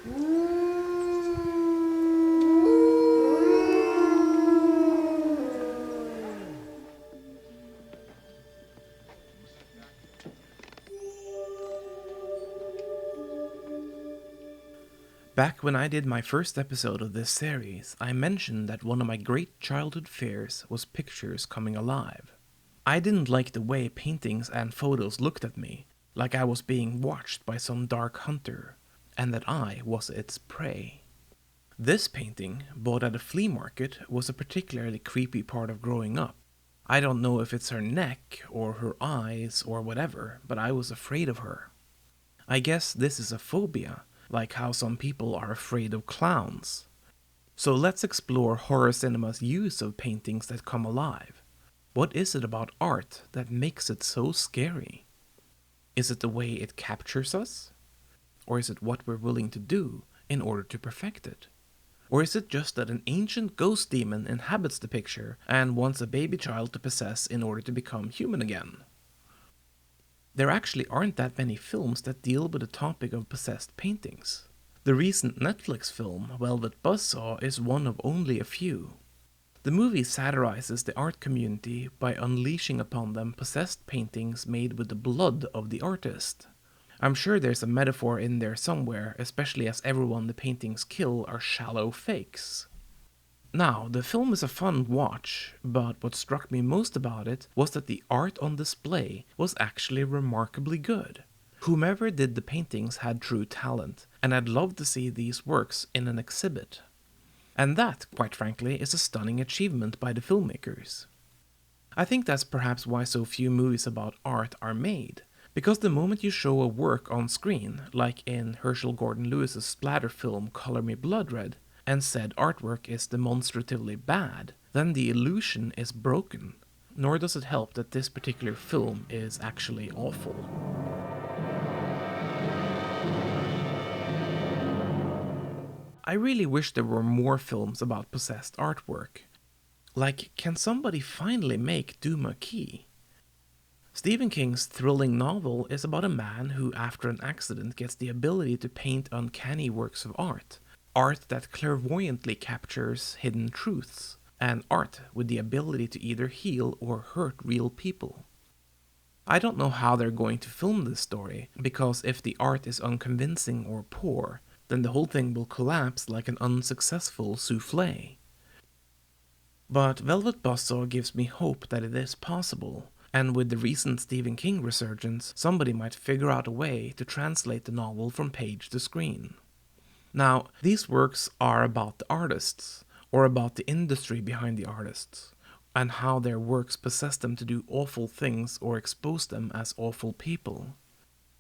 Back when I did my first episode of this series, I mentioned that one of my great childhood fears was pictures coming alive. I didn't like the way paintings and photos looked at me, like I was being watched by some dark hunter, and that I was its prey. This painting, bought at a flea market, was a particularly creepy part of growing up. I don't know if it's her neck, or her eyes, or whatever, but I was afraid of her. I guess this is a phobia, like how some people are afraid of clowns. So let's explore horror cinema's use of paintings that come alive. What is it about art that makes it so scary? Is it the way it captures us? Or is it what we're willing to do in order to perfect it? Or is it just that an ancient ghost demon inhabits the picture and wants a baby child to possess in order to become human again? There actually aren't that many films that deal with the topic of possessed paintings. The recent Netflix film, Velvet Buzzsaw, is one of only a few. The movie satirizes the art community by unleashing upon them possessed paintings made with the blood of the artist. I'm sure there's a metaphor in there somewhere, especially as everyone the paintings kill are shallow fakes. Now, the film is a fun watch, but what struck me most about it was that the art on display was actually remarkably good. Whomever did the paintings had true talent, and I'd love to see these works in an exhibit. And that, quite frankly, is a stunning achievement by the filmmakers. I think that's perhaps why so few movies about art are made, because the moment you show a work on screen, like in Herschel Gordon Lewis's splatter film Color Me Blood Red, and said artwork is demonstratively bad, then the illusion is broken. Nor does it help that this particular film is actually awful. I really wish there were more films about possessed artwork. Like, can somebody finally make Duma Key? Stephen King's thrilling novel is about a man who, after an accident, gets the ability to paint uncanny works of art. Art that clairvoyantly captures hidden truths, and art with the ability to either heal or hurt real people. I don't know how they're going to film this story, because if the art is unconvincing or poor, then the whole thing will collapse like an unsuccessful souffle. But Velvet Buzzsaw gives me hope that it is possible, and with the recent Stephen King resurgence, somebody might figure out a way to translate the novel from page to screen. Now, these works are about the artists, or about the industry behind the artists, and how their works possess them to do awful things or expose them as awful people.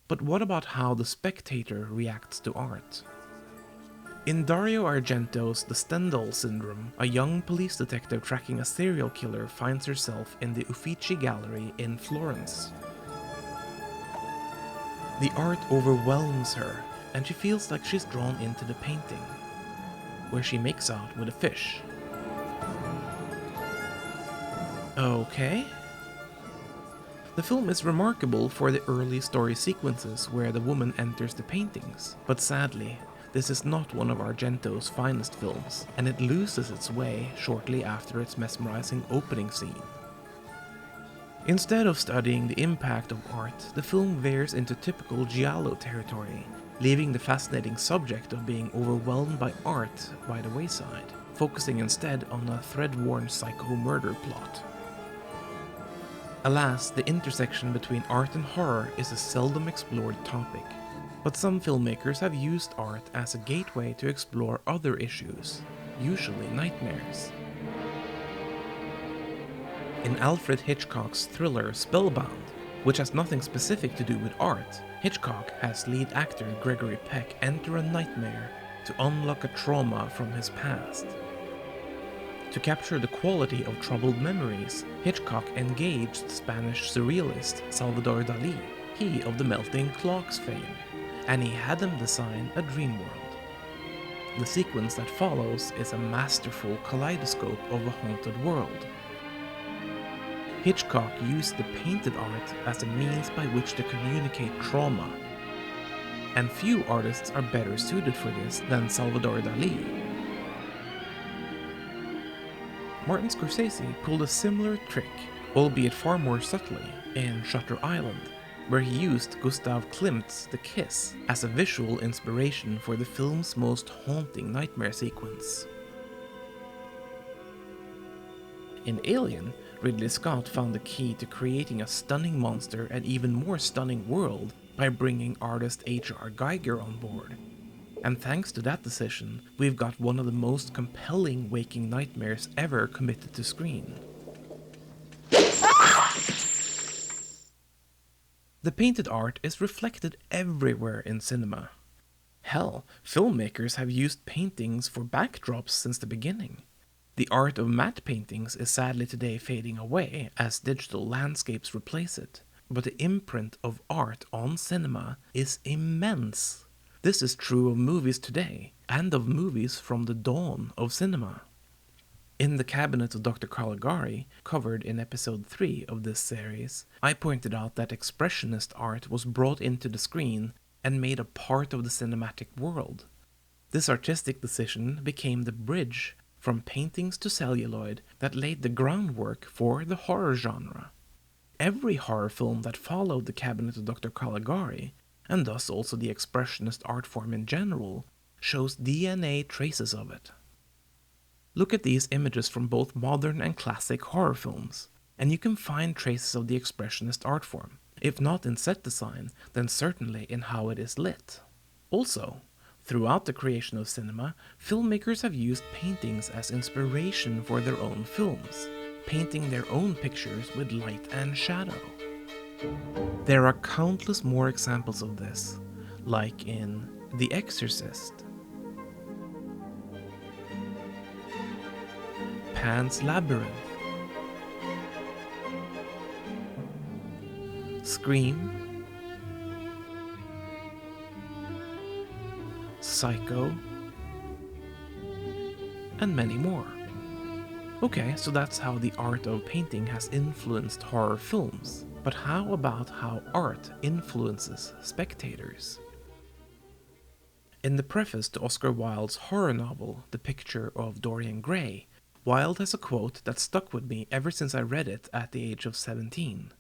But what about how the spectator reacts to art? In Dario Argento's The Stendhal Syndrome, a young police detective tracking a serial killer finds herself in the Uffizi Gallery in Florence. The art overwhelms her, and she feels like she's drawn into the painting, where she makes out with a fish. Okay. The film is remarkable for the early story sequences where the woman enters the paintings, but sadly, this is not one of Argento's finest films, and it loses its way shortly after its mesmerizing opening scene. Instead of studying the impact of art, the film veers into typical giallo territory, leaving the fascinating subject of being overwhelmed by art by the wayside, focusing instead on a thread-worn psycho-murder plot. Alas, the intersection between art and horror is a seldom explored topic, but some filmmakers have used art as a gateway to explore other issues, usually nightmares. In Alfred Hitchcock's thriller Spellbound, which has nothing specific to do with art, Hitchcock has lead actor Gregory Peck enter a nightmare to unlock a trauma from his past. To capture the quality of troubled memories, Hitchcock engaged Spanish surrealist Salvador Dalí, he of the Melting Clocks fame, and he had him design a dream world. The sequence that follows is a masterful kaleidoscope of a haunted world. Hitchcock used the painted art as a means by which to communicate trauma. and few artists are better suited for this than Salvador Dali. Martin Scorsese pulled a similar trick, albeit far more subtly, in Shutter Island, where he used Gustav Klimt's The Kiss as a visual inspiration for the film's most haunting nightmare sequence. In Alien, Ridley Scott found the key to creating a stunning monster and even more stunning world by bringing artist H.R. Giger on board. And thanks to that decision, we've got one of the most compelling waking nightmares ever committed to screen. The painted art is reflected everywhere in cinema. Hell, filmmakers have used paintings for backdrops since the beginning. The art of matte paintings is sadly today fading away as digital landscapes replace it, but the imprint of art on cinema is immense. This is true of movies today, and of movies from the dawn of cinema. In The Cabinet of Dr. Caligari, covered in episode 3 of this series, I pointed out that expressionist art was brought into the screen and made a part of the cinematic world. This artistic decision became the bridge from paintings to celluloid that laid the groundwork for the horror genre. Every horror film that followed The Cabinet of Dr. Caligari, and thus also the expressionist art form in general, shows DNA traces of it. Look at these images from both modern and classic horror films, and you can find traces of the expressionist art form, if not in set design, then certainly in how it is lit. Also, throughout the creation of cinema, filmmakers have used paintings as inspiration for their own films, painting their own pictures with light and shadow. There are countless more examples of this, like in The Exorcist, Pan's Labyrinth, Scream, Psycho, and many more. Okay, so that's how the art of painting has influenced horror films. But how about how art influences spectators? In the preface to Oscar Wilde's horror novel, The Picture of Dorian Gray, Wilde has a quote that stuck with me ever since I read it at the age of 17.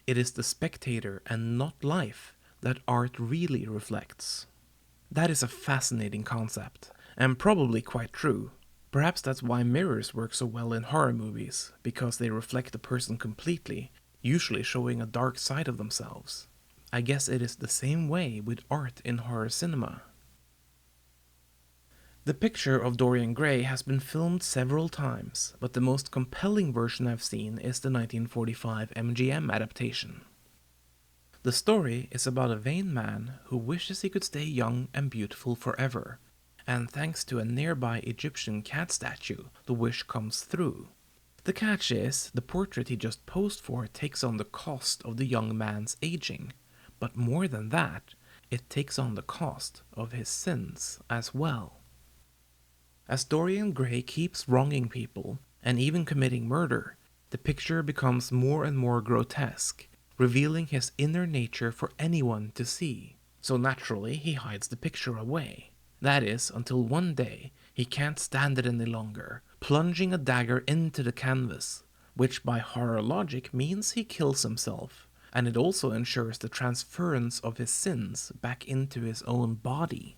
It is the spectator and not life that art really reflects. That is a fascinating concept, and probably quite true. Perhaps that's why mirrors work so well in horror movies, because they reflect the person completely, usually showing a dark side of themselves. I guess it is the same way with art in horror cinema. The Picture of Dorian Gray has been filmed several times, but the most compelling version I've seen is the 1945 MGM adaptation. The story is about a vain man who wishes he could stay young and beautiful forever, and thanks to a nearby Egyptian cat statue, the wish comes through. The catch is, the portrait he just posed for takes on the cost of the young man's aging, but more than that, it takes on the cost of his sins as well. As Dorian Gray keeps wronging people, and even committing murder, the picture becomes more and more grotesque, revealing his inner nature for anyone to see. So naturally, he hides the picture away. That is, until one day, he can't stand it any longer, plunging a dagger into the canvas, which by horror logic means he kills himself, and it also ensures the transference of his sins back into his own body.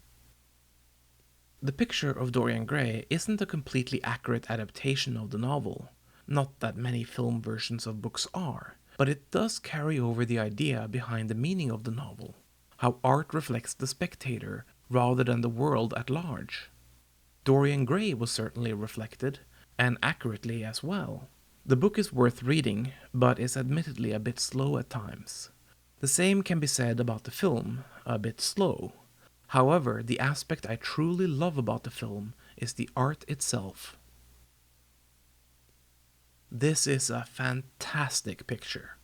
The Picture of Dorian Gray isn't a completely accurate adaptation of the novel, not that many film versions of books are, but it does carry over the idea behind the meaning of the novel, how art reflects the spectator rather than the world at large. Dorian Gray was certainly reflected, and accurately as well. The book is worth reading, but is admittedly a bit slow at times. The same can be said about the film, a bit slow. However, the aspect I truly love about the film is the art itself. This is a fantastic picture.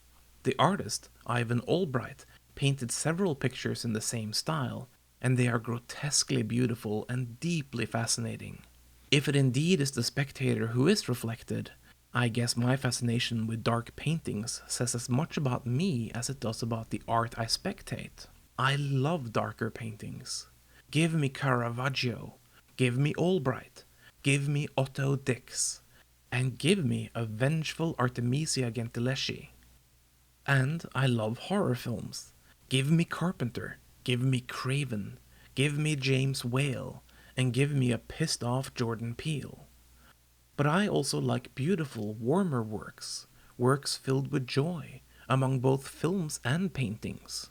The artist, Ivan Albright, painted several pictures in the same style, and they are grotesquely beautiful and deeply fascinating. If it indeed is the spectator who is reflected, I guess my fascination with dark paintings says as much about me as it does about the art I spectate. I love darker paintings. Give me Caravaggio, give me Albright, give me Otto Dix, and give me a vengeful Artemisia Gentileschi. And I love horror films. Give me Carpenter, give me Craven, give me James Whale, and give me a pissed off Jordan Peele. But I also like beautiful, warmer works, works filled with joy, among both films and paintings.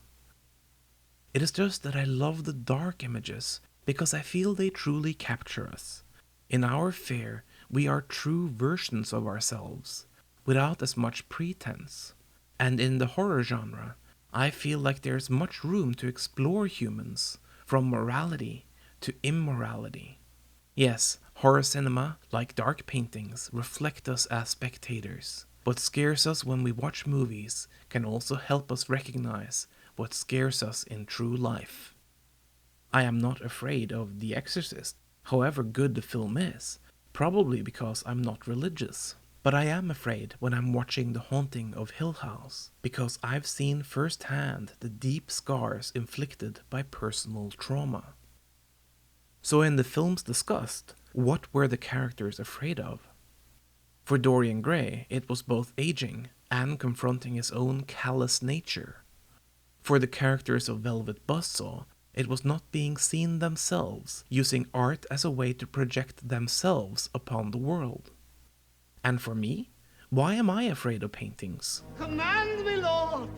It is just that I love the dark images because I feel they truly capture us. In our fair, we are true versions of ourselves, without as much pretense. And in the horror genre, I feel like there's much room to explore humans, from morality to immorality. Yes, horror cinema, like dark paintings, reflect us as spectators. What scares us when we watch movies can also help us recognize what scares us in true life. I am not afraid of The Exorcist, however good the film is, probably because I'm not religious. But I am afraid when I'm watching The Haunting of Hill House, because I've seen firsthand the deep scars inflicted by personal trauma. So in the films discussed, what were the characters afraid of? For Dorian Gray, it was both aging and confronting his own callous nature. For the characters of Velvet Buzzsaw, it was not being seen themselves, using art as a way to project themselves upon the world. And for me, why am I afraid of paintings? Command me, Lord!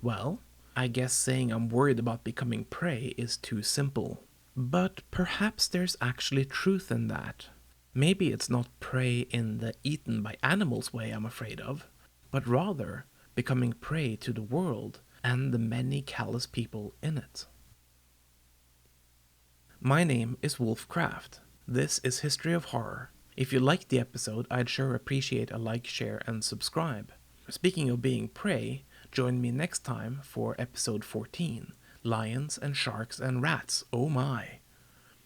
Well, I guess saying I'm worried about becoming prey is too simple. But perhaps there's actually truth in that. Maybe it's not prey in the eaten by animals way I'm afraid of, but rather becoming prey to the world and the many callous people in it. My name is Wolf Craft. This is History of Horror. If you liked the episode, I'd sure appreciate a like, share, and subscribe. Speaking of being prey, join me next time for episode 14, Lions and Sharks and Rats, oh my!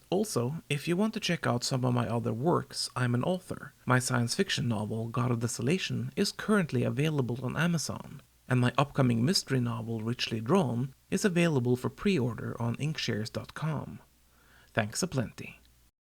Also, if you want to check out some of my other works, I'm an author. My science fiction novel, God of Desolation, is currently available on Amazon, and my upcoming mystery novel, Richly Drawn, is available for pre-order on inkshares.com. Thanks a plenty.